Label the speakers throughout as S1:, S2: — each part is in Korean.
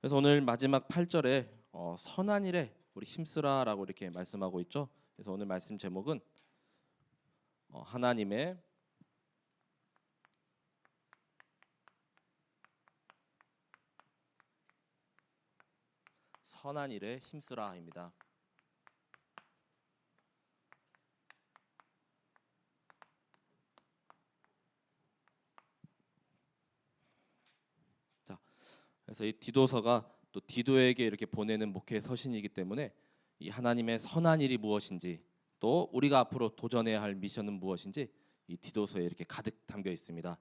S1: 그래서 오늘 마지막 8절에 선한 일에 우리 힘쓰라라고 이렇게 말씀하고 있죠. 그래서 오늘 말씀 제목은 하나님의 선한 일에 힘쓰라입니다. 자, 그래서 이 디도서가 또 디도에게 이렇게 보내는 목회 서신이기 때문에 이 하나님의 선한 일이 무엇인지 또 우리가 앞으로 도전해야 할 미션은 무엇인지 이 디도서에 이렇게 가득 담겨 있습니다.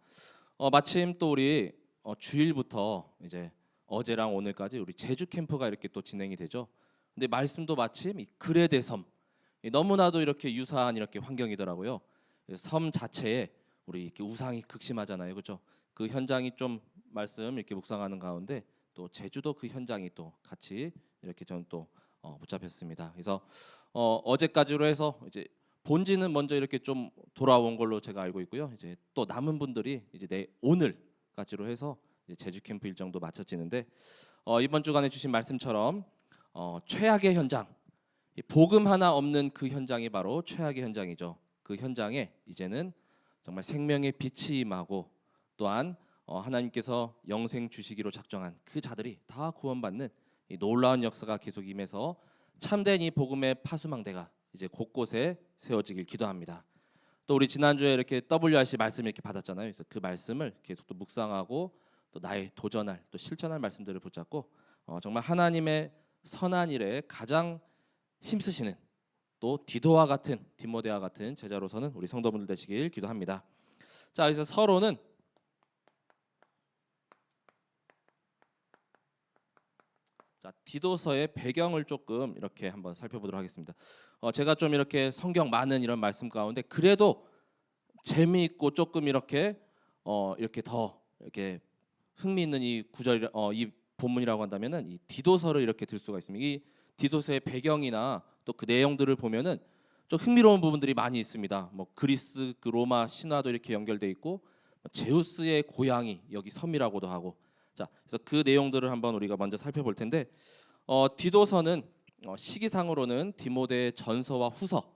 S1: 마침 또 우리 주일부터 이제 어제랑 오늘까지 우리 제주 캠프가 이렇게 또 진행이 되죠. 근데 말씀도 마침 이 그레데 섬, 너무나도 이렇게 유사한 이렇게 환경이더라고요. 섬 자체에 우리 이렇게 우상이 극심하잖아요, 그렇죠? 그 현장이 좀 말씀 이렇게 묵상하는 가운데 또 제주도 그 현장이 또 같이 이렇게 저는 또 붙잡혔습니다. 그래서 어제까지로 해서 이제 본지는 먼저 이렇게 좀 돌아온 걸로 제가 알고 있고요. 이제 또 남은 분들이 이제 오늘까지로 해서 이제 제주 캠프 일정도 마쳐지는데 이번 주간에 주신 말씀처럼 최악의 현장, 이 복음 하나 없는 그 현장이 바로 최악의 현장이죠. 그 현장에 이제는 정말 생명의 빛이 임하고 또한 하나님께서 영생 주시기로 작정한 그 자들이 다 구원받는 이 놀라운 역사가 계속 임해서 참된 이 복음의 파수망대가 이제 곳곳에 세워지길 기도합니다. 또 우리 지난주에 이렇게 WRC 말씀 이렇게 받았잖아요. 그래서 그 말씀을 계속 또 묵상하고 또 나의 도전할 또 실천할 말씀들을 붙잡고 정말 하나님의 선한 일에 가장 힘쓰시는 또 디도와 같은 디모데와 같은 제자로서는 우리 성도분들 되시길 기도합니다. 자, 그래서 서론은 디도서의 배경을 조금 이렇게 한번 살펴보도록 하겠습니다. 제가 좀 이렇게 성경 많은 이런 말씀 가운데 그래도 재미있고 조금 이렇게 이렇게 더 이렇게 흥미있는 이 구절 이 본문이라고 한다면은 이 디도서를 이렇게 들 수가 있습니다. 이 디도서의 배경이나 또 그 내용들을 보면은 좀 흥미로운 부분들이 많이 있습니다. 뭐 그리스 그 로마 신화도 이렇게 연결돼 있고 제우스의 고향이 여기 섬이라고도 하고 자, 그래서 그 내용들을 한번 우리가 먼저 살펴볼 텐데 디도서는 시기상으로는 디모데 전서와 후서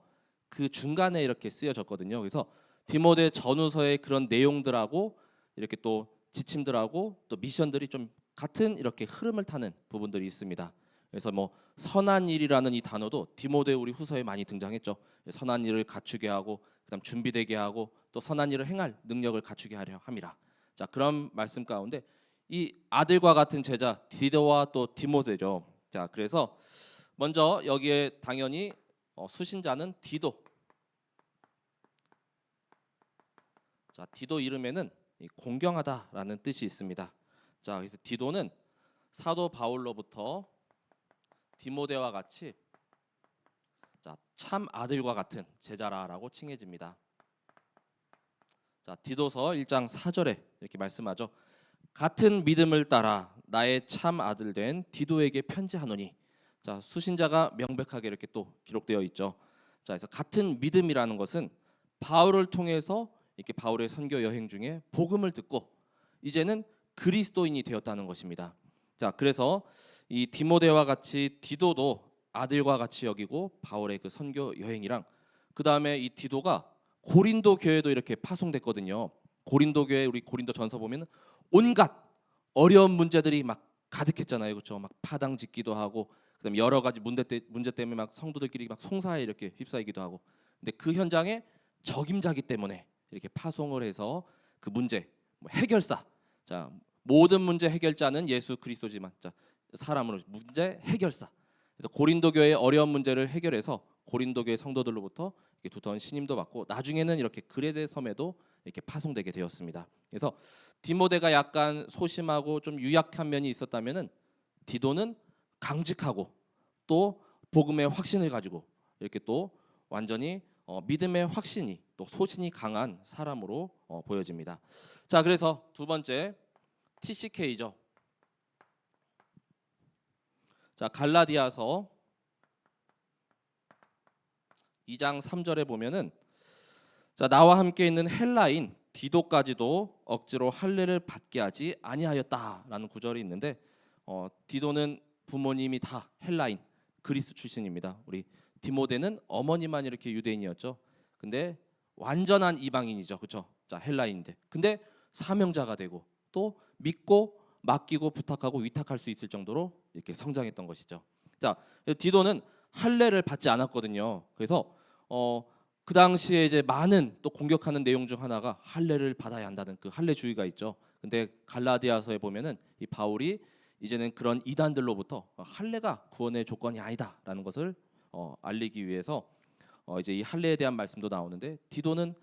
S1: 그 중간에 이렇게 쓰여졌거든요. 그래서 디모데 전후서의 그런 내용들하고 이렇게 또 지침들하고 또 미션들이 좀 같은 이렇게 흐름을 타는 부분들이 있습니다. 그래서 뭐 선한 일이라는 이 단어도 디모데 우리 후서에 많이 등장했죠. 선한 일을 갖추게 하고 그다음 준비되게 하고 또 선한 일을 행할 능력을 갖추게 하려 함이라. 자, 그런 말씀 가운데 이 아들과 같은 제자 디도와 또 디모데죠. 자, 그래서 먼저 여기에 당연히 수신자는 디도. 자, 디도 이름에는 공경하다라는 뜻이 있습니다. 자, 그래서 디도는 사도 바울로부터 디모데와 같이 참 아들과 같은 제자라라고 칭해집니다. 자, 디도서 1장 4절에 이렇게 말씀하죠. 같은 믿음을 따라 나의 참 아들 된 디도에게 편지하노니. 자, 수신자가 명백하게 이렇게 또 기록되어 있죠. 자, 그래서 같은 믿음이라는 것은 바울을 통해서 이렇게 바울의 선교 여행 중에 복음을 듣고 이제는 그리스도인이 되었다는 것입니다. 자, 그래서 이 디모데와 같이 디도도 아들과 같이 여기고 바울의 그 선교 여행이랑 그 다음에 이 디도가 고린도 교회도 이렇게 파송됐거든요. 고린도 교회 우리 고린도 전서 보면 온갖 어려운 문제들이 막 가득했잖아요, 그렇죠? 막 파당 짓기도 하고, 그다음 여러 가지 문제 때문에 막 성도들끼리 막 송사에 이렇게 휩싸이기도 하고. 근데 그 현장에 적임자기 때문에 이렇게 파송을 해서 그 문제 해결사. 자, 모든 문제 해결자는 예수 그리스도지만 자, 사람으로 문제 해결사. 그래서 고린도 교회의 어려운 문제를 해결해서 고린도 교회 성도들로부터 이렇게 두터운 신임도 받고 나중에는 이렇게 그레데 섬에도 이렇게 파송되게 되었습니다. 그래서 디모데가 약간 소심하고 좀 유약한 면이 있었다면은 디도는 강직하고 또 복음의 확신을 가지고 이렇게 또 완전히 믿음의 확신이 또 소신이 강한 사람으로 보여집니다. 자, 그래서 두 번째 TCK죠. 자, 갈라디아서 2장 3절에 보면은 자, 나와 함께 있는 헬라인 디도까지도 억지로 할례를 받게 하지 아니하였다라는 구절이 있는데 디도는 부모님이 다 헬라인, 그리스 출신입니다. 우리 디모데는 어머니만 이렇게 유대인이었죠. 근데 완전한 이방인이죠, 그렇죠? 자, 헬라인인데, 근데 사명자가 되고 또 믿고 맡기고 부탁하고 위탁할 수 있을 정도로 이렇게 성장했던 것이죠. 자, 디도는 할례를 받지 않았거든요. 그래서 그 당시에 이제 많은 또 공격하는 내용 중 하나가 할례를 받아야 한다는 그 할례주의가 있죠. 근데 갈라디아서에 보면은 이 바울이 이제는 그런 이단들로부터 할례가 구원의 조건이 아니다라는 것을 알리기 위해서 이제 이 할례에 대한 말씀도 나오는데, 디도는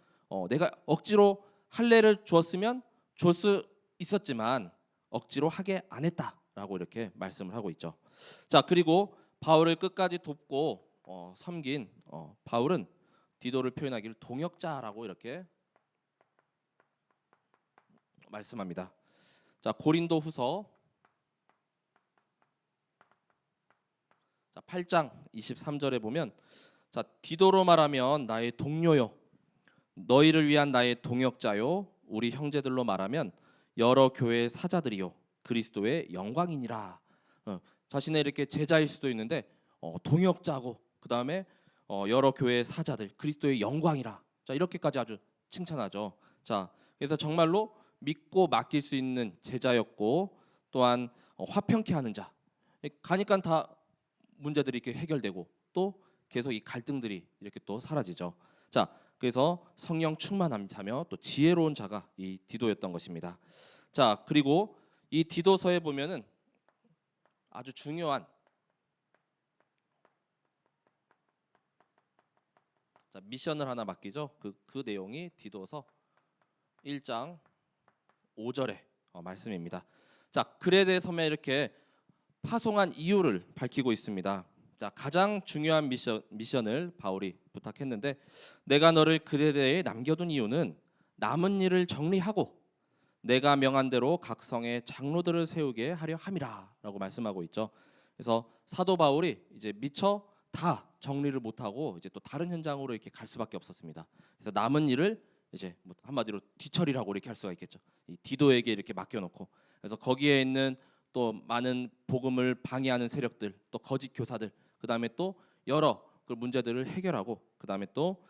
S1: 내가 억지로 할례를 주었으면 줄 수 있었지만 억지로 하게 안 했다라고 이렇게 말씀을 하고 있죠. 자, 그리고 바울을 끝까지 돕고 섬긴 바울은 디도를 표현하기를 동역자라고 이렇게 말씀합니다. 자, 고린도후서 8장 23절에 보면, 자, 디도로 말하면 나의 동료요, 너희를 위한 나의 동역자요, 우리 형제들로 말하면 여러 교회의 사자들이요, 그리스도의 영광이니라. 자신의 이렇게 제자일 수도 있는데 동역자고, 그 다음에 여러 교회의 사자들, 그리스도의 영광이라. 자, 이렇게까지 아주 칭찬하죠. 자, 그래서 정말로 믿고 맡길 수 있는 제자였고, 또한 화평케 하는 자. 가니까 다 문제들이 이렇게 해결되고 또 계속 이 갈등들이 이렇게 또 사라지죠. 자, 그래서 성령 충만한 자며 또 지혜로운 자가 이 디도였던 것입니다. 자, 그리고 이 디도서에 보면은 아주 중요한 미션을 하나 맡기죠. 그 내용이 디도서 1장 5절의 말씀입니다. 자, 그레데 섬에 이렇게 파송한 이유를 밝히고 있습니다. 자, 가장 중요한 미션을 바울이 부탁했는데, 내가 너를 그레데에 남겨둔 이유는 남은 일을 정리하고 내가 명한 대로 각 성에 장로들을 세우게 하려 함이라라고 말씀하고 있죠. 그래서 사도 바울이 이제 미처 다 정리를 못하고 이제 또 다른 현장으로 이렇게 갈 수밖에 없었습니다. 그래서 남은 일을 이제 뭐 한마디로 뒤처리라고 이렇게 할 수가 있겠죠. 이 디도에게 이렇게 맡겨놓고, 그래서 거기에 있는 또 많은 복음을 방해하는 세력들, 또 거짓 교사들, 그 다음에 또 여러 그 문제들을 해결하고, 그 다음에 또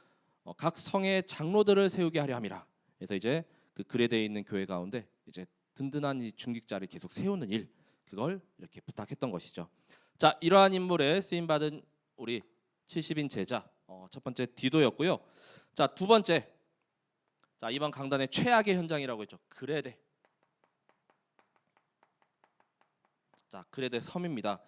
S1: 각 성의 장로들을 세우게 하려 함이라. 그래서 이제 그 그레데에 있는 교회 가운데 이제 든든한 이 중직자를 계속 세우는 일, 그걸 이렇게 부탁했던 것이죠. 자, 이러한 인물에 쓰임 받은 우리 70인 제자, 첫 번째 디도였고요. 자, 두 번째, 자, 이번 강단의 최악의 현장이라고 했죠. 그레데. 자, 그레데 섬입니다.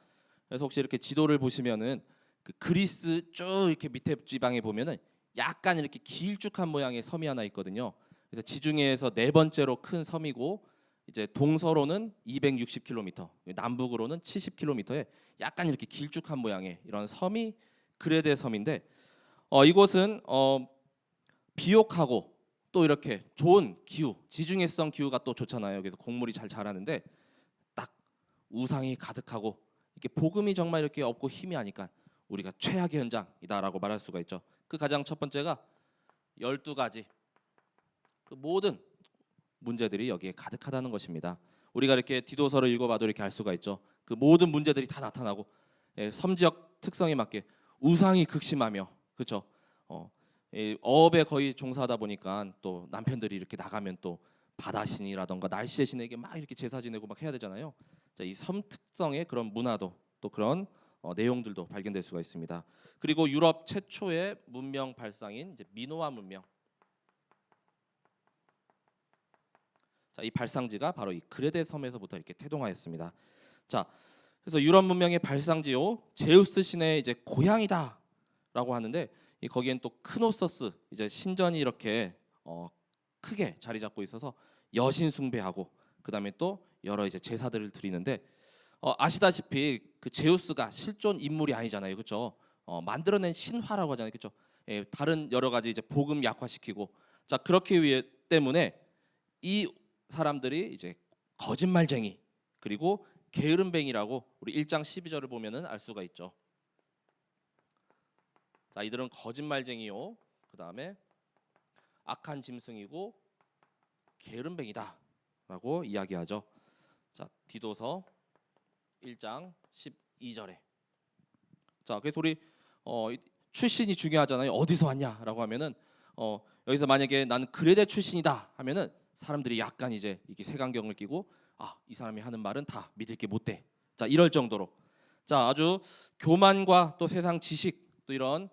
S1: 그래서 혹시 이렇게 지도를 보시면은 그 그리스 쭉 이렇게 밑에 지방에 보면은 약간 이렇게 길쭉한 모양의 섬이 하나 있거든요. 그래서 지중해에서 네 번째로 큰 섬이고, 이제 동서로는 260km, 남북으로는 70km에 약간 이렇게 길쭉한 모양의 이런 섬이 그레데 섬인데, 이곳은 비옥하고 또 이렇게 좋은 기후, 지중해성 기후가 또 좋잖아요. 그래서 곡물이 잘 자라는데 딱 우상이 가득하고 이렇게 복음이 정말 이렇게 없고 희미하니까 우리가 최악의 현장이다라고 말할 수가 있죠. 그 가장 첫 번째가 12가지 그 모든 문제들이 여기에 가득하다는 것입니다. 우리가 이렇게 디도서를 읽어봐도 이렇게 알 수가 있죠. 그 모든 문제들이 다 나타나고, 섬지역 특성에 맞게 우상이 극심하며, 그렇죠. 어업에 거의 종사하다 보니까 또 남편들이 이렇게 나가면 또 바다신이라던가 날씨의 신에게 막 이렇게 제사 지내고 막 해야 되잖아요. 자, 이 섬 특성의 그런 문화도 또 그런 내용들도 발견될 수가 있습니다. 그리고 유럽 최초의 문명 발상인 이제 미노아 문명. 자, 이 발상지가 바로 이 그레데 섬에서부터 이렇게 태동하였습니다. 자, 그래서 유럽 문명의 발상지요, 제우스 신의 이제 고향이다라고 하는데, 거기엔 또 크노서스 이제 신전이 이렇게 크게 자리 잡고 있어서 여신 숭배하고, 그 다음에 또 여러 이제 제사들을 드리는데, 아시다시피 그 제우스가 실존 인물이 아니잖아요, 그렇죠? 만들어낸 신화라고 하잖아요, 그렇죠? 다른 여러 가지 이제 복음 약화시키고, 자, 그렇기 위해 때문에 이 사람들이 이제 거짓말쟁이 그리고 게으름뱅이라고 우리 1장 12절을 보면은 알 수가 있죠. 자, 이들은 거짓말쟁이요, 그 다음에 악한 짐승이고 게으름뱅이다라고 이야기하죠. 자, 디도서 1장 12절에 자, 그래서 우리 출신이 중요하잖아요. 어디서 왔냐라고 하면은 여기서 만약에 나는 그레데 출신이다 하면은 사람들이 약간 이제 이게 색안경을 끼고 이 사람이 하는 말은 다 믿을 게 못 돼. 자, 이럴 정도로 자, 아주 교만과 또 세상 지식 또 이런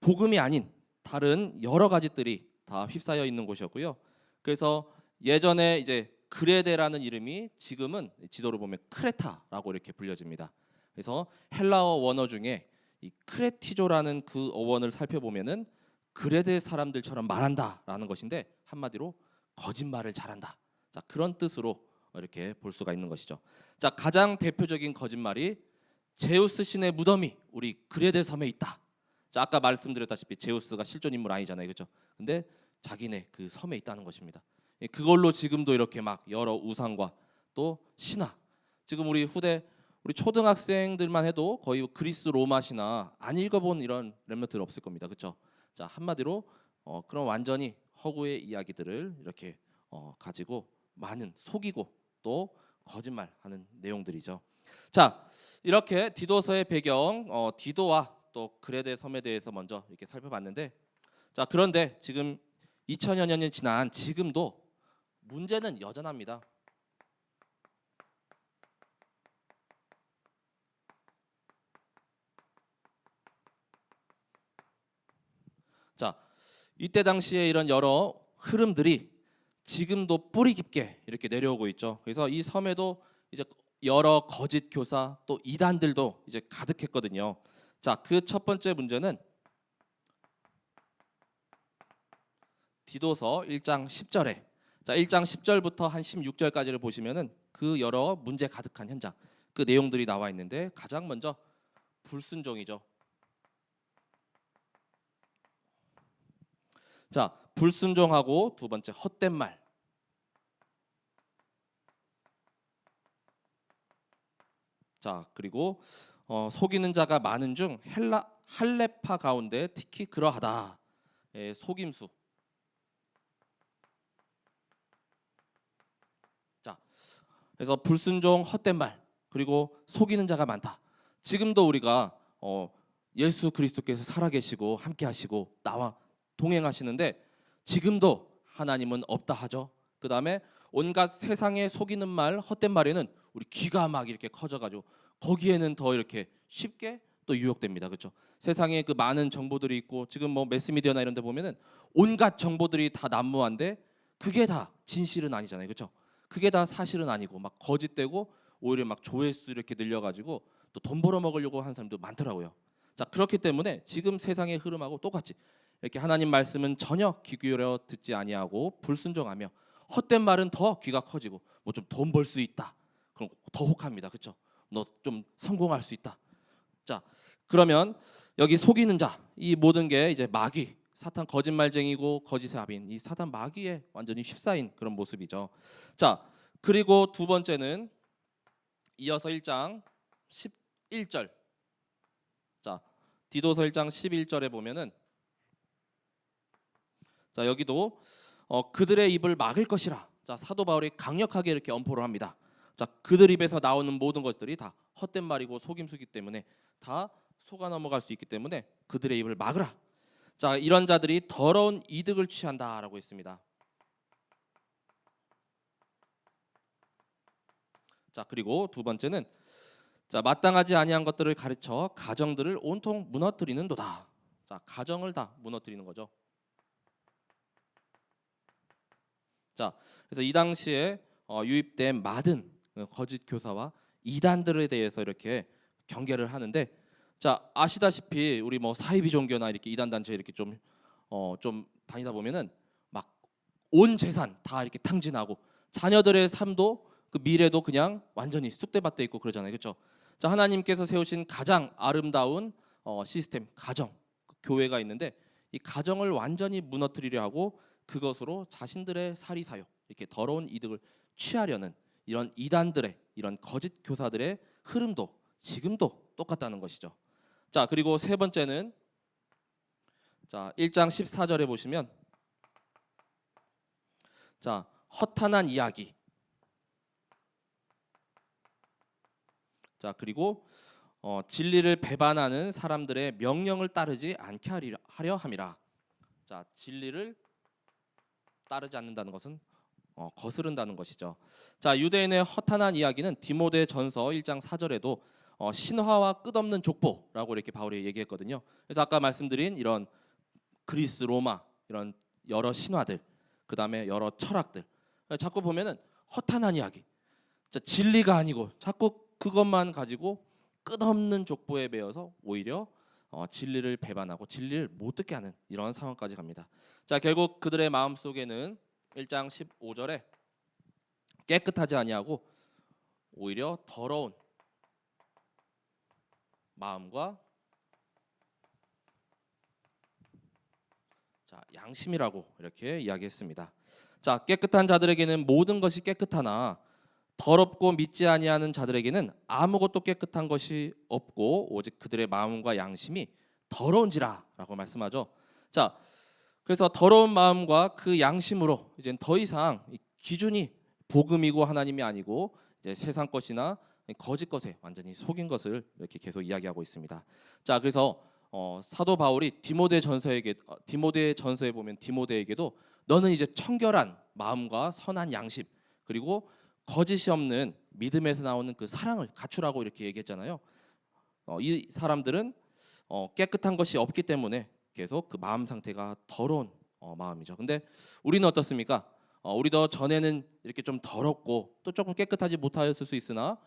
S1: 복음이 아닌 다른 여러 가지들이 다 휩싸여 있는 곳이었고요. 그래서 예전에 이제 그레데라는 이름이 지금은 지도를 보면 크레타라고 이렇게 불려집니다. 그래서 헬라어 원어 중에 이 크레티조라는 그 어원을 살펴보면은 그레데 사람들처럼 말한다라는 것인데 한마디로 거짓말을 잘한다. 자, 그런 뜻으로 이렇게 볼 수가 있는 것이죠. 자, 가장 대표적인 거짓말이 제우스 신의 무덤이 우리 그레데 섬에 있다. 자, 아까 말씀드렸다시피 제우스가 실존 인물 아니잖아요, 그렇죠? 근데 자기네 그 섬에 있다는 것입니다. 그걸로 지금도 이렇게 막 여러 우상과 또 신화, 지금 우리 초등학생들만 해도 거의 그리스 로마 신화 안 읽어본 이런 렘넌트들 없을 겁니다, 그렇죠? 자, 한마디로 그런 완전히 허구의 이야기들을 이렇게 가지고 많은 속이고 또 거짓말하는 내용들이죠. 자, 이렇게 디도서의 배경, 디도와 또 그레데 섬에 대해서 먼저 이렇게 살펴봤는데, 자, 그런데 지금 2000여 년이 지난 지금도 문제는 여전합니다. 자, 이때 당시에 이런 여러 흐름들이 지금도 뿌리 깊게 이렇게 내려오고 있죠. 그래서 이 섬에도 이제 여러 거짓 교사 또 이단들도 이제 가득했거든요. 자, 그 첫 번째 문제는 디도서 1장 10절에 자, 1장 10절부터 한 16절까지를 보시면은 그 여러 문제 가득한 현장, 그 내용들이 나와 있는데 가장 먼저 불순종이죠. 자, 불순종하고 두 번째 헛된 말. 자, 그리고 속이는 자가 많은 중 할레파 가운데 특히 그러하다. 속임수. 자, 그래서 불순종, 헛된 말, 그리고 속이는 자가 많다. 지금도 우리가 예수 그리스도께서 살아계시고 함께하시고 나와 동행하시는데 지금도 하나님은 없다 하죠. 그 다음에 온갖 세상에 속이는 말, 헛된 말에는 우리 귀가 막 이렇게 커져가지고 거기에는 더 이렇게 쉽게 또 유혹됩니다. 그렇죠? 세상에 그 많은 정보들이 있고 지금 뭐 매스미디어나 이런 데 보면은 온갖 정보들이 다 난무한데 그게 다 진실은 아니잖아요. 그렇죠? 그게 다 사실은 아니고 막 거짓되고 오히려 막 조회수 이렇게 늘려가지고 또 돈 벌어 먹으려고 하는 사람도 많더라고요. 자, 그렇기 때문에 지금 세상의 흐름하고 똑같이 이렇게 하나님 말씀은 전혀 귀 기울여 듣지 아니하고 불순종하며 헛된 말은 더 귀가 커지고 뭐 좀 돈 벌 수 있다. 그럼 더 혹합니다. 그렇죠? 너 좀 성공할 수 있다. 자, 그러면 여기 속이는 자, 이 모든 게 이제 마귀, 사탄 거짓말쟁이고 거짓의 합인, 이 사탄 마귀에 완전히 휩싸인 그런 모습이죠. 자, 그리고 두 번째는 이어서 1장 11절. 자, 디도서 1장 11절에 보면은 자, 여기도 그들의 입을 막을 것이라. 자, 사도 바울이 강력하게 이렇게 엄포를 합니다. 자, 그들 입에서 나오는 모든 것들이 다 헛된 말이고 속임수기 때문에 다 속아 넘어갈 수 있기 때문에 그들의 입을 막으라. 자, 이런 자들이 더러운 이득을 취한다라고 했습니다. 자, 그리고 두 번째는 자, 마땅하지 아니한 것들을 가르쳐 가정들을 온통 무너뜨리는도다. 자, 가정을 다 무너뜨리는 거죠. 자, 그래서 이 당시에 유입된 많은 거짓 교사와 이단들에 대해서 이렇게 경계를 하는데, 자, 아시다시피 우리 뭐 사이비 종교나 이렇게 이단 단체 이렇게 좀 다니다 보면은 막 온 재산 다 이렇게 탕진하고 자녀들의 삶도 그 미래도 그냥 완전히 쑥대밭돼 있고 그러잖아요, 그렇죠? 자, 하나님께서 세우신 가장 아름다운 시스템 가정, 교회가 있는데 이 가정을 완전히 무너뜨리려 하고 그것으로 자신들의 사리사욕 이렇게 더러운 이득을 취하려는 이런 이단들의 이런 거짓 교사들의 흐름도 지금도 똑같다는 것이죠. 자, 그리고 세 번째는 자, 1장 14절에 보시면 자, 허탄한 이야기. 자, 그리고 진리를 배반하는 사람들의 명령을 따르지 않게 하려 함이라. 자, 진리를 따르지 않는다는 것은 거스른다는 것이죠. 자, 유대인의 허탄한 이야기는 디모데전서 1장 4절에도 신화와 끝없는 족보라고 이렇게 바울이 얘기했거든요. 그래서 아까 말씀드린 이런 그리스, 로마 이런 여러 신화들, 그다음에 여러 철학들, 자꾸 보면은 허탄한 이야기, 진리가 아니고 자꾸 그것만 가지고 끝없는 족보에 매여서 오히려 진리를 배반하고 진리를 못 듣게 하는 이런 상황까지 갑니다. 자, 결국 그들의 마음 속에는 1장 15절에 깨끗하지 아니하고 오히려 더러운 마음과 양심이라고 이렇게 이야기했습니다. 자, 깨끗한 자들에게는 모든 것이 깨끗하나 더럽고 믿지 아니하는 자들에게는 아무것도 깨끗한 것이 없고 오직 그들의 마음과 양심이 더러운지라라고 말씀하죠. 자, 그래서 더러운 마음과 그 양심으로 이제 더 이상 기준이 복음이고 하나님이 아니고 이제 세상 것이나 거짓 것에 완전히 속인 것을 이렇게 계속 이야기하고 있습니다. 자, 그래서 사도 바울이 디모데전서에 보면 디모데에게도 너는 이제 청결한 마음과 선한 양심 그리고 거짓이 없는 믿음에서 나오는 그 사랑을 갖추라고 이렇게 얘기했잖아요. 이 사람들은 깨끗한 것이 없기 때문에 계속 그 마음 상태가 더러운 마음이죠. 근데 우리는 어떻습니까? 우리도 전에는 이렇게 좀 더럽고 또 조금 깨끗하지 못하였을 수 있으나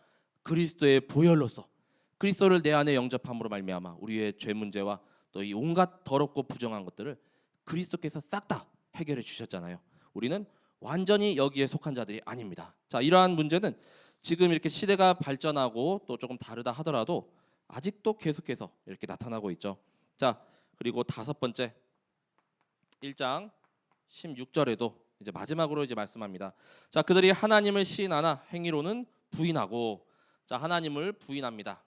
S1: 그리스도의 보혈로서 그리스도를 내 안에 영접함으로 말미암아 우리의 죄 문제와 또 이 온갖 더럽고 부정한 것들을 그리스도께서 싹 다 해결해 주셨잖아요. 우리는 완전히 여기에 속한 자들이 아닙니다. 자, 이러한 문제는 지금 이렇게 시대가 발전하고 또 조금 다르다 하더라도 아직도 계속해서 이렇게 나타나고 있죠. 자, 그리고 다섯 번째 1장 16절에도 이제 마지막으로 이제 말씀합니다. 자, 그들이 하나님을 시인하나 행위로는 부인하고, 자, 하나님을 부인합니다.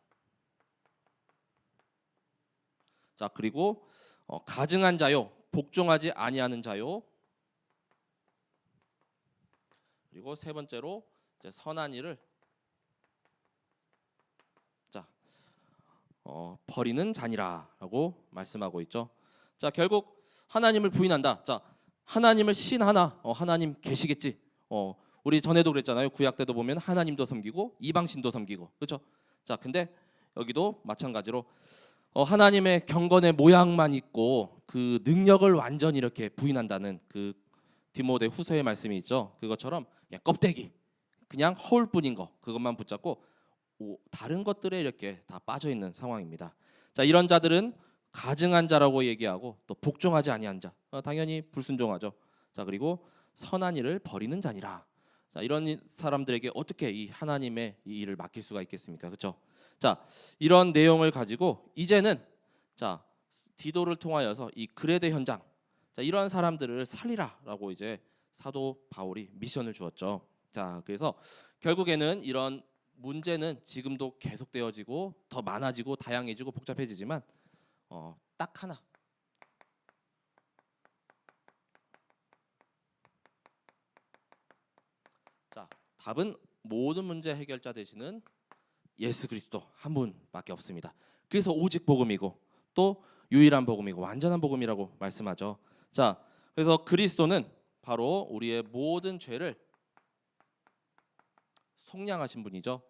S1: 자, 그리고 가증한 자요, 복종하지 아니하는 자요. 그리고 세 번째로 이제 선한 일을 버리는 자니라라고 말씀하고 있죠. 자, 결국 하나님을 부인한다. 자, 하나님을 신하나 하나님 계시겠지. 우리 전에도 그랬잖아요. 구약 때도 보면 하나님도 섬기고 이방신도 섬기고, 그렇죠? 자, 근데 여기도 마찬가지로 하나님의 경건의 모양만 있고 그 능력을 완전히 이렇게 부인한다는 그 디모데 후서의 말씀이 있죠. 그것처럼 그냥 껍데기, 그냥 허울뿐인 거 그것만 붙잡고 다른 것들에 이렇게 다 빠져 있는 상황입니다. 자, 이런 자들은 가증한 자라고 얘기하고 또 복종하지 아니한 자, 당연히 불순종하죠. 자, 그리고 선한 일을 버리는 자니라. 자, 이런 사람들에게 어떻게 이 하나님의 이 일을 맡길 수가 있겠습니까? 그렇죠? 자, 이런 내용을 가지고 이제는 자, 디도를 통하여서 이 그레데 현장, 자, 이러한 사람들을 살리라라고 이제 사도 바울이 미션을 주었죠. 자, 그래서 결국에는 이런 문제는 지금도 계속되어지고 더 많아지고 다양해지고 복잡해지지만 딱 하나, 자, 답은 모든 문제 해결자 되시는 예수 그리스도 한 분밖에 없습니다. 그래서 오직 복음이고 또 유일한 복음이고 완전한 복음이라고 말씀하죠. 자, 그래서 그리스도는 바로 우리의 모든 죄를 속량하신 분이죠.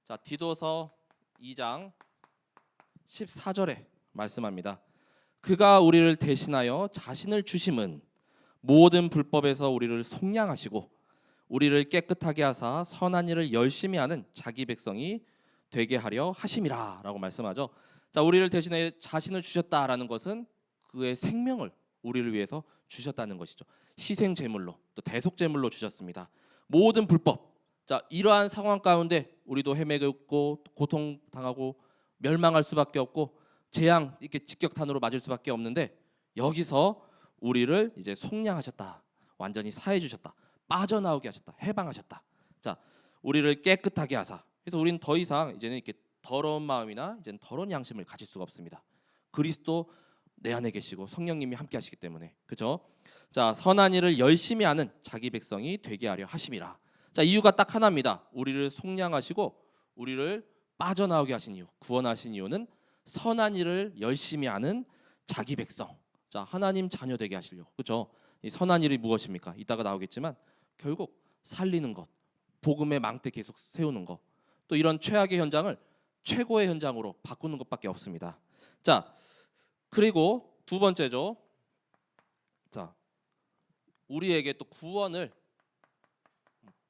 S1: 자, 디도서 2장 14절에 말씀합니다. 그가 우리를 대신하여 자신을 주심은 모든 불법에서 우리를 속량하시고 우리를 깨끗하게 하사 선한 일을 열심히 하는 자기 백성이 되게 하려 하심이라라고 말씀하죠. 자, 우리를 대신해 자신을 주셨다라는 것은 그의 생명을 우리를 위해서 주셨다는 것이죠. 희생 제물로 또 대속 제물로 주셨습니다. 모든 불법, 자, 이러한 상황 가운데 우리도 헤매고 고통 당하고 멸망할 수밖에 없고 재앙 이렇게 직격탄으로 맞을 수밖에 없는데 여기서 우리를 이제 속량하셨다, 완전히 사해 주셨다, 빠져나오게 하셨다, 해방하셨다. 자, 우리를 깨끗하게 하사. 그래서 우리는 더 이상 이제는 이렇게 더러운 마음이나 이제는 더러운 양심을 가질 수가 없습니다. 그리스도 내 안에 계시고 성령님이 함께 하시기 때문에, 그렇죠? 자, 선한 일을 열심히 하는 자기 백성이 되게 하려 하심이라. 자, 이유가 딱 하나입니다. 우리를 속량하시고 우리를 빠져나오게 하신 이유, 구원하신 이유는 선한 일을 열심히 하는 자기 백성, 자 하나님 자녀 되게 하시려고. 그렇죠? 이 선한 일이 무엇입니까? 이따가 나오겠지만 결국 살리는 것, 복음의 망대 계속 세우는 것, 또 이런 최악의 현장을 최고의 현장으로 바꾸는 것밖에 없습니다. 자, 그리고 두 번째죠. 자, 우리에게 또 구원을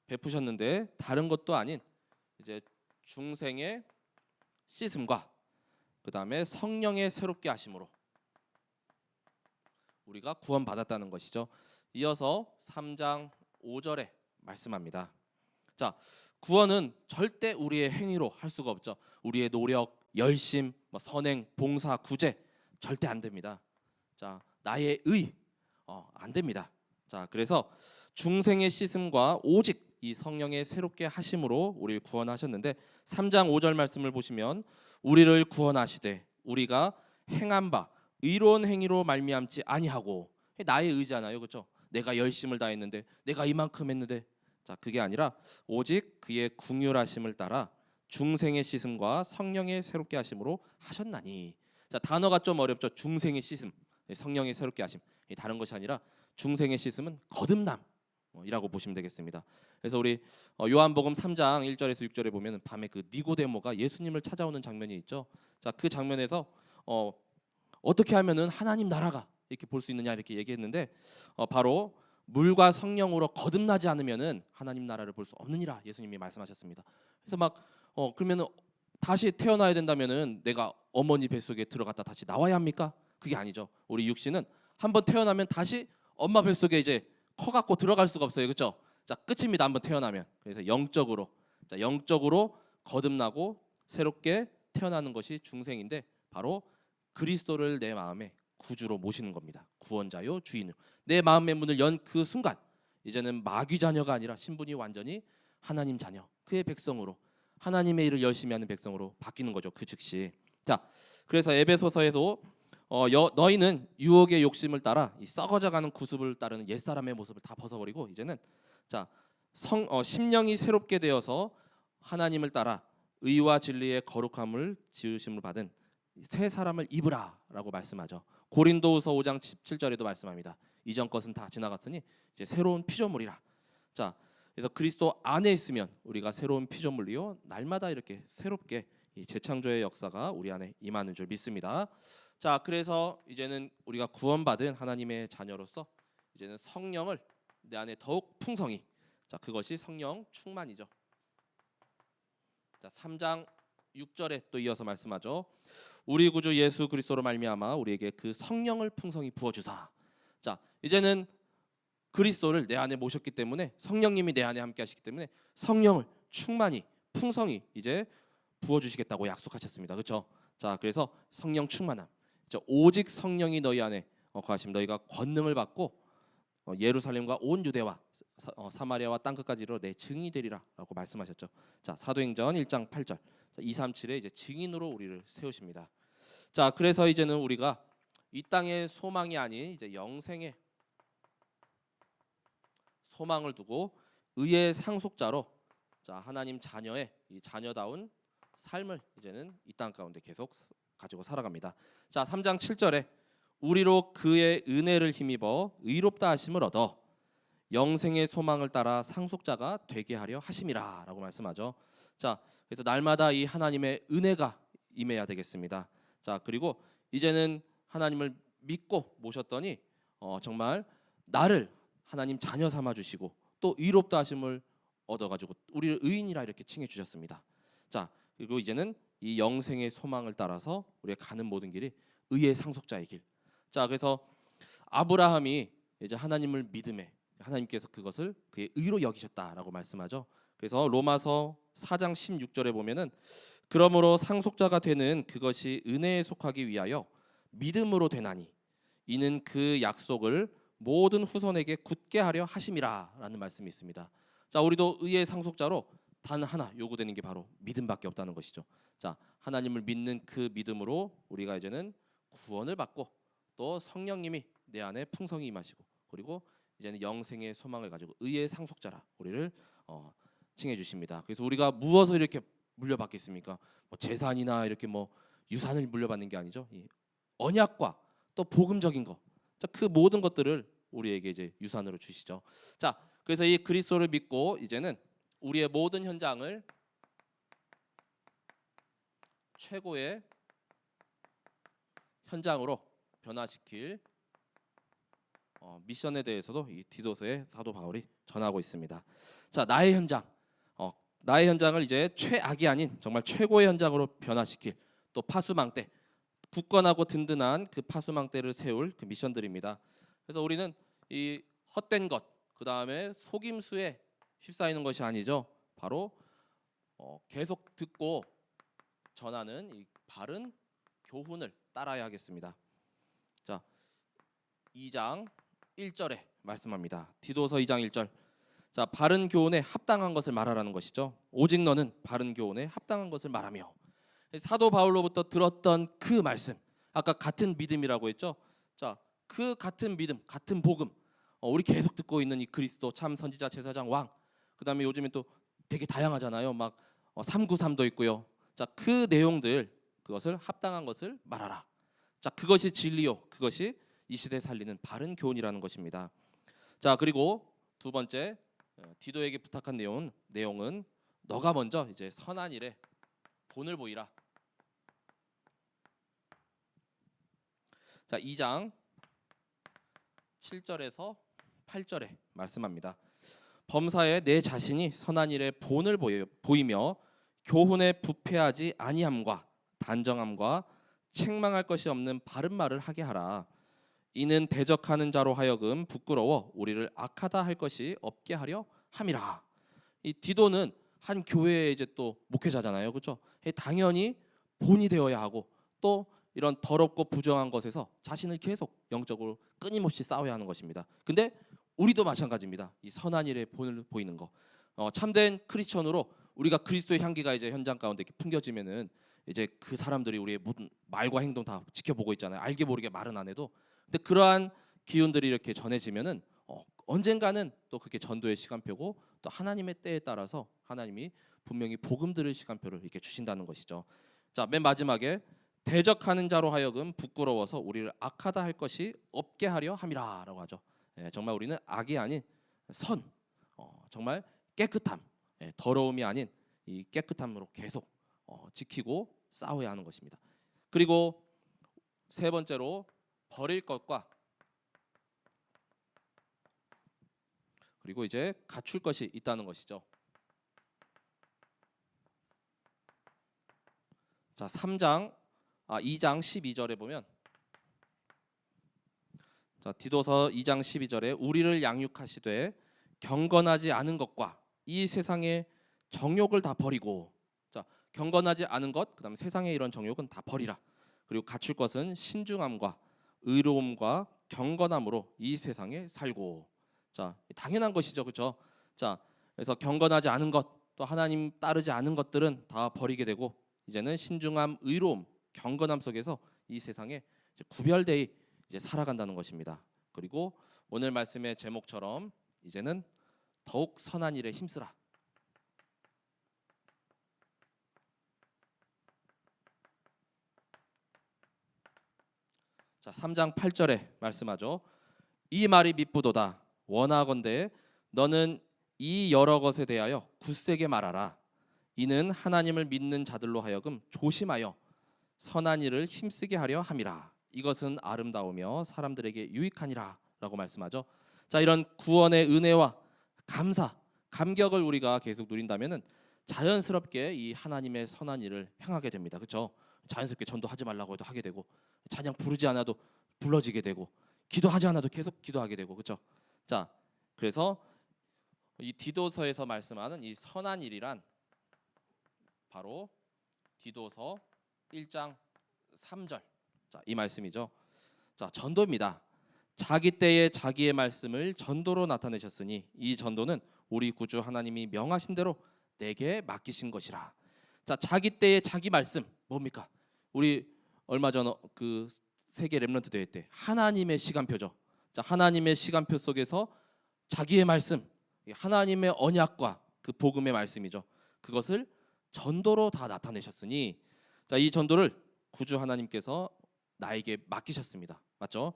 S1: 베푸셨는데 다른 것도 아닌 이제 중생의 씻음과 그 다음에 성령의 새롭게 하심으로 우리가 구원받았다는 것이죠. 이어서 3장 5절에 말씀합니다. 자, 구원은 절대 우리의 행위로 할 수가 없죠. 우리의 노력, 열심, 선행, 봉사, 구제 절대 안 됩니다. 자, 나의 의 안 됩니다. 자, 그래서 중생의 씻음과 오직 이 성령의 새롭게 하심으로 우리를 구원하셨는데 3장 5절 말씀을 보시면 우리를 구원하시되 우리가 행한 바 의로운 행위로 말미암지 아니하고, 나의 의잖아요, 그렇죠? 내가 열심을 다했는데, 내가 이만큼 했는데, 자 그게 아니라 오직 그의 긍휼하심을 따라 중생의 씻음과 성령의 새롭게 하심으로 하셨나니. 자 단어가 좀 어렵죠. 중생의 씻음, 성령의 새롭게 하심. 다른 것이 아니라 중생의 씻음은 거듭남이라고 보시면 되겠습니다. 그래서 우리 요한복음 3장 1절에서 6절에 보면 밤에 그 니고데모가 예수님을 찾아오는 장면이 있죠. 자 그 장면에서 어떻게 하면은 하나님 나라가 이렇게 볼 수 있느냐 이렇게 얘기했는데 바로 물과 성령으로 거듭나지 않으면은 하나님 나라를 볼 수 없느니라 예수님이 말씀하셨습니다. 그래서 막 그러면은 다시 태어나야 된다면은 내가 어머니 뱃속에 들어갔다 다시 나와야 합니까? 그게 아니죠. 우리 육신은 한번 태어나면 다시 엄마 뱃속에 이제 커갖고 들어갈 수가 없어요, 그렇죠? 자 끝입니다. 한번 태어나면. 그래서 영적으로 거듭나고 새롭게 태어나는 것이 중생인데 바로 그리스도를 내 마음에 구주로 모시는 겁니다. 구원자요 주인으로 내 마음의 문을 연 그 순간 이제는 마귀 자녀가 아니라 신분이 완전히 하나님 자녀, 그의 백성으로, 하나님의 일을 열심히 하는 백성으로 바뀌는 거죠. 그 즉시. 자 그래서 에베소서에서 너희는 유혹의 욕심을 따라 이 썩어져가는 구습을 따르는 옛사람의 모습을 다 벗어버리고 이제는 자 심령이 새롭게 되어서 하나님을 따라 의와 진리의 거룩함을 지으심을 받은 새 사람을 입으라라고 말씀하죠. 고린도후서 5장 17절에도 말씀합니다. 이전 것은 다 지나갔으니 이제 새로운 피조물이라. 자, 그래서 그리스도 안에 있으면 우리가 새로운 피조물이요 날마다 이렇게 새롭게 이 재창조의 역사가 우리 안에 임하는 줄 믿습니다. 자, 그래서 이제는 우리가 구원받은 하나님의 자녀로서 이제는 성령을 내 안에 더욱 풍성히, 자, 그것이 성령 충만이죠. 자, 3장 6절에 또 이어서 말씀하죠. 우리 구주 예수 그리스도로 말미암아 우리에게 그 성령을 풍성히 부어 주사. 자, 이제는 그리스도를 내 안에 모셨기 때문에 성령님이 내 안에 함께 하시기 때문에 성령을 충만히 풍성히 이제 부어 주시겠다고 약속하셨습니다. 그렇죠? 자, 그래서 성령 충만함. 오직 성령이 너희 안에 거하시면 너희가 권능을 받고 예루살렘과 온 유대와 사마리아와 땅 끝까지 이르러 내 증인이 되리라라고 말씀하셨죠. 자, 사도행전 1장 8절. 237에 이제 증인으로 우리를 세우십니다. 자, 그래서 이제는 우리가 이 땅의 소망이 아닌 이제 영생의 소망을 두고 의의 상속자로 자, 하나님 자녀의 이 자녀다운 삶을 이제는 이 땅 가운데 계속 가지고 살아갑니다. 자, 3장 7절에 우리로 그의 은혜를 힘입어 의롭다 하심을 얻어 영생의 소망을 따라 상속자가 되게 하려 하심이라라고 말씀하죠. 자, 그래서 날마다 이 하나님의 은혜가 임해야 되겠습니다. 자, 그리고 이제는 하나님을 믿고 모셨더니 정말 나를 하나님 자녀 삼아 주시고 또 의롭다 하심을 얻어가지고 우리를 의인이라 이렇게 칭해 주셨습니다. 자, 그리고 이제는 이 영생의 소망을 따라서 우리가 가는 모든 길이 의의 상속자의 길. 자, 그래서 아브라함이 이제 하나님을 믿음에 하나님께서 그것을 그의 의로 여기셨다라고 말씀하죠. 그래서 로마서 4장 16절에 보면은 그러므로 상속자가 되는 그것이 은혜에 속하기 위하여 믿음으로 되나니 이는 그 약속을 모든 후손에게 굳게 하려 하심이라라는 말씀이 있습니다. 자, 우리도 의의 상속자로 단 하나 요구되는 게 바로 믿음밖에 없다는 것이죠. 자, 하나님을 믿는 그 믿음으로 우리가 이제는 구원을 받고 또 성령님이 내 안에 풍성히 임하시고 그리고 이제는 영생의 소망을 가지고 의의 상속자라 우리를 칭해 주십니다. 그래서 우리가 무엇을 이렇게 물려받겠습니까? 뭐 재산이나 이렇게 뭐 유산을 물려받는 게 아니죠. 이 언약과 또 복음적인 거, 자, 그 모든 것들을 우리에게 이제 유산으로 주시죠. 자, 그래서 이 그리스도를 믿고 이제는 우리의 모든 현장을 최고의 현장으로 변화시킬 미션에 대해서도 이 디도서의 사도 바울이 전하고 있습니다. 자, 나의 현장, 나의 현장을 이제 최악이 아닌 정말 최고의 현장으로 변화시킬 또 파수망대, 굳건하고 든든한 그 파수망대를 세울 그 미션들입니다. 그래서 우리는 이 헛된 것, 그 다음에 속임수에 휩싸이는 것이 아니죠. 바로 계속 듣고 전하는 이 바른 교훈을 따라야 하겠습니다. 자, 2장 1절에 말씀합니다. 디도서 2장 1절. 자, 바른 교훈에 합당한 것을 말하라는 것이죠. 오직 너는 바른 교훈에 합당한 것을 말하며. 사도 바울로부터 들었던 그 말씀, 아까 같은 믿음이라고 했죠. 자, 그 같은 믿음, 같은 복음, 우리 계속 듣고 있는 이 그리스도 참 선지자, 제사장, 왕. 그다음에 요즘에 또 되게 다양하잖아요. 막 393도 있고요. 자, 그 내용들, 그것을 합당한 것을 말하라. 자, 그것이 진리요, 그것이 이 시대 살리는 바른 교훈이라는 것입니다. 자, 그리고 두 번째, 디도에게 부탁한 내용은 너가 먼저 이제 선한 일에 본을 보이라. 자, 2장 7절에서 8절에 말씀합니다. 범사에 내 자신이 선한 일에 본을 보이며 교훈에 부패하지 아니함과 단정함과 책망할 것이 없는 바른 말을 하게 하라. 이는 대적하는 자로 하여금 부끄러워 우리를 악하다 할 것이 없게 하려 함이라. 이 디도는 한 교회의 이제 또 목회자잖아요, 그렇죠? 당연히 본이 되어야 하고 또 이런 더럽고 부정한 것에서 자신을 계속 영적으로 끊임없이 싸워야 하는 것입니다. 근데 우리도 마찬가지입니다. 이 선한 일에 본을 보이는 거. 참된 크리스천으로 우리가 그리스도의 향기가 이제 현장 가운데 이렇게 풍겨지면은 이제 그 사람들이 우리의 모든 말과 행동 다 지켜보고 있잖아요. 알게 모르게 말은 안 해도. 근데 그러한 기운들이 이렇게 전해지면은 언젠가는 또 그게 전도의 시간표고 또 하나님의 때에 따라서 하나님이 분명히 복음 들을 시간표를 이렇게 주신다는 것이죠. 자, 맨 마지막에 대적하는 자로 하여금 부끄러워서 우리를 악하다 할 것이 없게 하려 함이라라고 하죠. 정말 우리는 악이 아닌 선, 정말 깨끗함, 더러움이 아닌 이 깨끗함으로 계속 지키고 싸워야 하는 것입니다. 그리고 세 번째로 버릴 것과 그리고 이제 갖출 것이 있다는 것이죠. 자, 2장 12절에 보면, 자, 디도서 2장 12절에 우리를 양육하시되 경건하지 않은 것과 이 세상의 정욕을 다 버리고, 자, 경건하지 않은 것, 그다음에 세상의 이런 정욕은 다 버리라. 그리고 갖출 것은 신중함과 의로움과 경건함으로 이 세상에 살고. 자, 당연한 것이죠, 그렇죠? 자, 그래서 경건하지 않은 것, 또 하나님 따르지 않은 것들은 다 버리게 되고 이제는 신중함, 의로움, 경건함 속에서 이 세상에 이제 구별되이 이제 살아간다는 것입니다. 그리고 오늘 말씀의 제목처럼 이제는 더욱 선한 일에 힘쓰라. 자, 3장 8절에 말씀하죠. 이 말이 미쁘도다. 원하건대 너는 이 여러 것에 대하여 굳세게 말하라. 이는 하나님을 믿는 자들로 하여금 조심하여 선한 일을 힘쓰게 하려 함이라. 이것은 아름다우며 사람들에게 유익하니라 라고 말씀하죠. 자, 이런 구원의 은혜와 감사, 감격을 우리가 계속 누린다면은 자연스럽게 이 하나님의 선한 일을 행하게 됩니다. 그렇죠? 자연스럽게 전도하지 말라고 해도 하게 되고, 찬양 부르지 않아도 불러지게 되고, 기도하지 않아도 계속 기도하게 되고, 그렇죠? 자, 그래서 이 디도서에서 말씀하는 이 선한 일이란 바로 디도서 1장 3절, 자, 이 말씀이죠. 자, 전도입니다. 자기 때에 자기의 말씀을 전도로 나타내셨으니 이 전도는 우리 구주 하나님이 명하신 대로 내게 맡기신 것이라. 자, 자기 때에 자기 말씀 뭡니까? 우리 얼마 전 그 세계 렘넌트 대회 때 하나님의 시간표죠. 자, 하나님의 시간표 속에서 자기의 말씀, 하나님의 언약과 그 복음의 말씀이죠. 그것을 전도로 다 나타내셨으니 자, 이 전도를 구주 하나님께서 나에게 맡기셨습니다. 맞죠?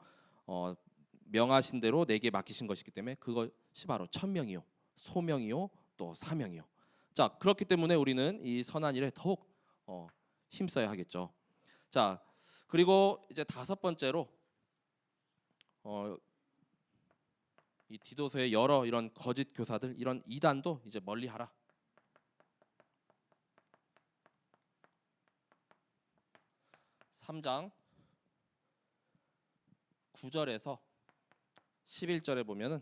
S1: 명하신 대로 내게 맡기신 것이기 때문에 그것이 바로 천명이요, 소명이요, 또 사명이요. 자, 그렇기 때문에 우리는 이 선한 일에 더욱 힘써야 하겠죠. 자, 그리고 이제 다섯 번째로 이 디도서의 여러 이런 거짓 교사들, 이런 이단도 이제 멀리하라. 3장 9절에서 11절에 보면은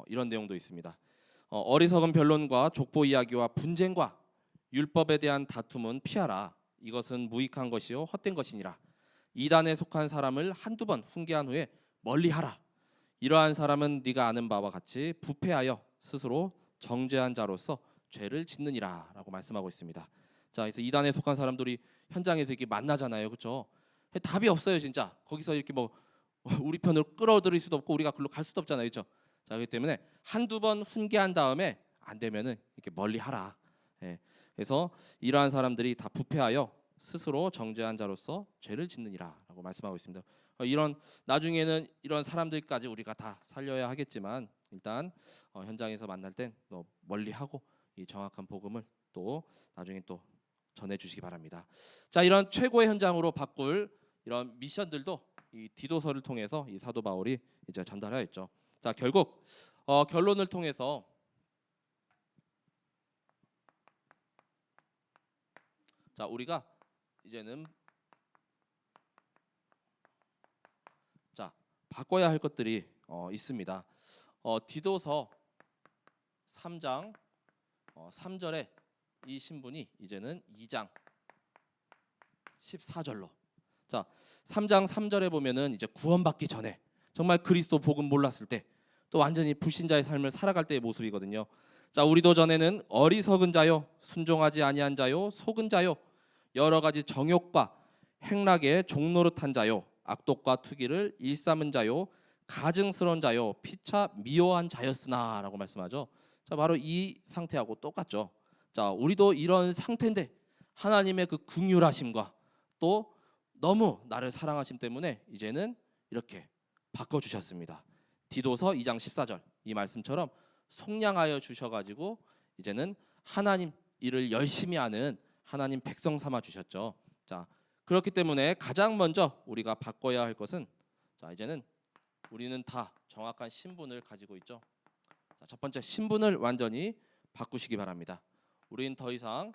S1: 이런 내용도 있습니다. 어리석은 변론과 족보 이야기와 분쟁과 율법에 대한 다툼은 피하라. 이것은 무익한 것이요 헛된 것이니라. 이단에 속한 사람을 한두 번 훈계한 후에 멀리하라. 이러한 사람은 네가 아는 바와 같이 부패하여 스스로 정죄한 자로서 죄를 짓느니라라고 말씀하고 있습니다. 자, 그래서 이단에 속한 사람들이 현장에서 이렇게 만나잖아요, 그렇죠? 답이 없어요, 진짜. 거기서 이렇게 뭐 우리 편으로 끌어들일 수도 없고 우리가 글로 갈 수도 없잖아요, 그렇죠? 자, 그렇기 때문에 한두 번 훈계한 다음에 안 되면은 이렇게 멀리하라. 예. 그래서 이러한 사람들이 다 부패하여 스스로 정죄한 자로서 죄를 짓느니라라고 말씀하고 있습니다. 이런 나중에는 이런 사람들까지 우리가 다 살려야 하겠지만 일단 현장에서 만날 땐 또 멀리하고 이 정확한 복음을 또 나중에 또 전해주시기 바랍니다. 자, 이런 최고의 현장으로 바꿀 이런 미션들도 이 디도서를 통해서 이 사도 바울이 이제 전달하였죠. 자, 결국 결론을 통해서 자, 우리가 이제는 자, 바꿔야 할 것들이 있습니다. 디도서 3장 3절에 이 신분이 이제는 2장 14절로. 자, 3장 3절에 보면은 이제 구원받기 전에 정말 그리스도 복음 몰랐을 때 또 완전히 불신자의 삶을 살아갈 때의 모습이거든요. 자, 우리도 전에는 어리석은 자요, 순종하지 아니한 자요, 속은 자요, 여러 가지 정욕과 행락에 종노릇한 자요, 악독과 투기를 일삼은 자요, 가증스러운 자요, 피차 미워한 자였으나라고 말씀하죠. 자, 바로 이 상태하고 똑같죠. 자, 우리도 이런 상태인데 하나님의 그 긍휼하심과 또 너무 나를 사랑하심 때문에 이제는 이렇게 바꿔주셨습니다. 디도서 2장 14절 이 말씀처럼 속량하여 주셔가지고 이제는 하나님 일을 열심히 하는 하나님 백성 삼아 주셨죠. 자, 그렇기 때문에 가장 먼저 우리가 바꿔야 할 것은 자, 이제는 우리는 다 정확한 신분을 가지고 있죠. 자, 첫 번째 신분을 완전히 바꾸시기 바랍니다. 우리는 더 이상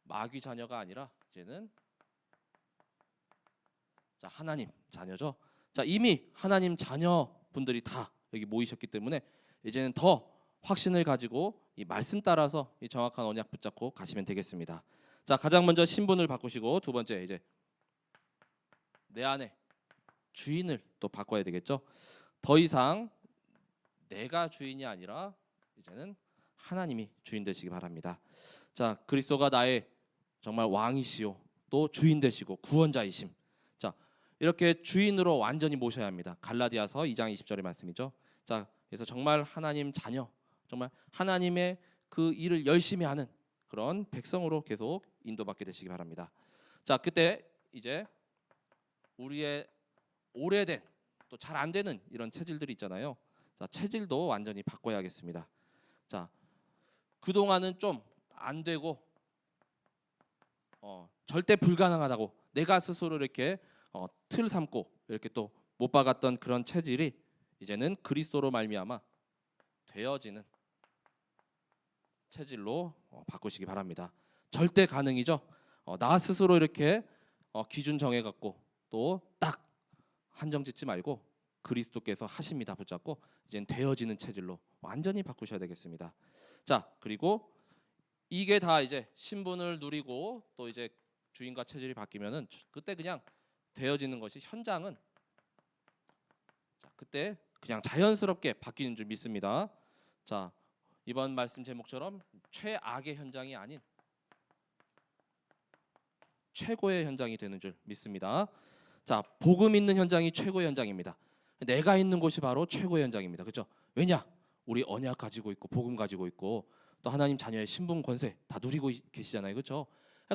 S1: 마귀 자녀가 아니라 이제는 자, 하나님 자녀죠. 자, 이미 하나님 자녀분들이 다 여기 모이셨기 때문에 이제는 더 확신을 가지고 이 말씀 따라서 이 정확한 언약 붙잡고 가시면 되겠습니다. 자, 가장 먼저 신분을 바꾸시고 두 번째 이제 내 안에 주인을 또 바꿔야 되겠죠. 더 이상 내가 주인이 아니라 이제는 하나님이 주인 되시기 바랍니다. 자, 그리스도가 나의 정말 왕이시요 또 주인 되시고 구원자이심. 자, 이렇게 주인으로 완전히 모셔야 합니다. 갈라디아서 2장 20절의 말씀이죠. 자, 그래서 정말 하나님 자녀, 정말 하나님의 그 일을 열심히 하는 그런 백성으로 계속 인도받게 되시기 바랍니다. 자, 그때 이제 우리의 오래된 또 잘 안 되는 이런 체질들이 있잖아요. 자, 체질도 완전히 바꿔야겠습니다. 자, 그동안은 좀 안 되고 절대 불가능하다고 내가 스스로 이렇게 틀 삼고 이렇게 또 못 박았던 그런 체질이 이제는 그리스도로 말미암아 되어지는 체질로 바꾸시기 바랍니다. 절대 가능이죠. 나 스스로 이렇게 기준 정해 갖고 또 딱 한정 짓지 말고 그리스도께서 하십니다 붙잡고 이제는 되어지는 체질로 완전히 바꾸셔야 되겠습니다. 자, 그리고 이게 다 이제 신분을 누리고 또 이제 주인과 체질이 바뀌면은 그때 그냥 되어지는 것이 현장은 자, 그때 그냥 자연스럽게 바뀌는 줄 믿습니다. 자, 이번 말씀 제목처럼 최악의 현장이 아닌 최고의 현장이 되는 줄 믿습니다. 자, 복음 있는 현장이 최고의 현장입니다. 내가 있는 곳이 바로 최고의 현장입니다. 그렇죠? 왜냐? 우리 언약 가지고 있고 복음 가지고 있고 또 하나님 자녀의 신분 권세 다 누리고 계시잖아요, 그렇죠?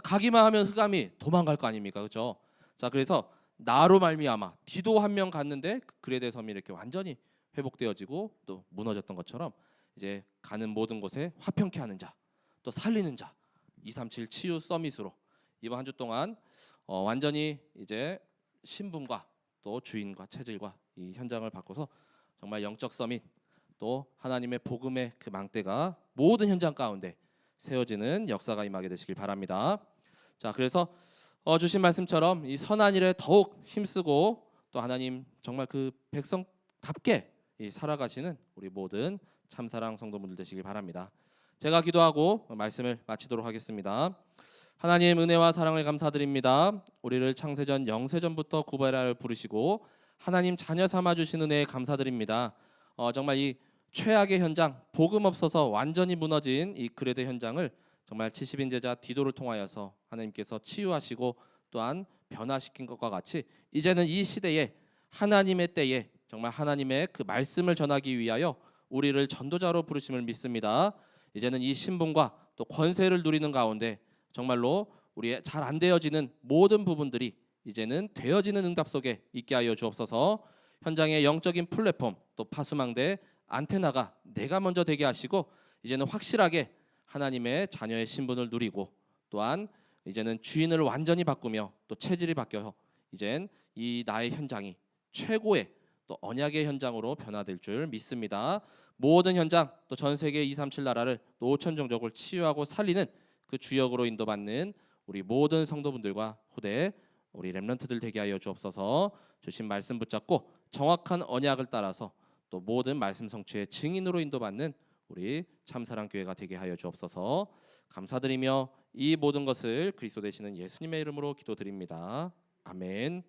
S1: 가기만 하면 흑암이 도망갈 거 아닙니까, 그렇죠? 자, 그래서 나로 말미암아 디도 한 명 갔는데 그 그레데 섬이 이렇게 완전히 회복되어지고 또 무너졌던 것처럼 이제 가는 모든 곳에 화평케 하는 자, 또 살리는 자, 237 치유 서밋으로 이번 한 주 동안 완전히 이제 신분과 또 주인과 체질과 이 현장을 바꿔서 정말 영적 서밋 또 하나님의 복음의 그 망대가 모든 현장 가운데 세워지는 역사가 임하게 되시길 바랍니다. 자, 그래서 주신 말씀처럼 이 선한 일에 더욱 힘쓰고 또 하나님 정말 그 백성답게 살아가시는 우리 모든 참사랑 성도분들 되시길 바랍니다. 제가 기도하고 말씀을 마치도록 하겠습니다. 하나님 은혜와 사랑을 감사드립니다. 우리를 창세전 영세전부터 구별하여 부르시고 하나님 자녀 삼아 주신 은혜에 감사드립니다. 정말 이 최악의 현장, 복음 없어서 완전히 무너진 이 그레데 현장을 정말 70인 제자 디도를 통하여서 하나님께서 치유하시고 또한 변화시킨 것과 같이 이제는 이 시대에 하나님의 때에 정말 하나님의 그 말씀을 전하기 위하여 우리를 전도자로 부르심을 믿습니다. 이제는 이 신분과 또 권세를 누리는 가운데 정말로 우리의 잘 안 되어지는 모든 부분들이 이제는 되어지는 응답 속에 있게 하여 주옵소서. 현장의 영적인 플랫폼 또 파수망대 안테나가 내가 먼저 되게 하시고 이제는 확실하게 하나님의 자녀의 신분을 누리고 또한 이제는 주인을 완전히 바꾸며 또 체질이 바뀌어 이젠 이 나의 현장이 최고의 또 언약의 현장으로 변화될 줄 믿습니다. 모든 현장 또 전 세계 237 나라를 또 5천 종족을 치유하고 살리는 그 주역으로 인도받는 우리 모든 성도분들과 후대 우리 렘넌트들 되게 하여 주옵소서. 주신 말씀 붙잡고 정확한 언약을 따라서 또 모든 말씀 성취의 증인으로 인도받는 우리 참사랑교회가 되게 하여 주옵소서. 감사드리며 이 모든 것을 그리스도 되시는 예수님의 이름으로 기도드립니다. 아멘.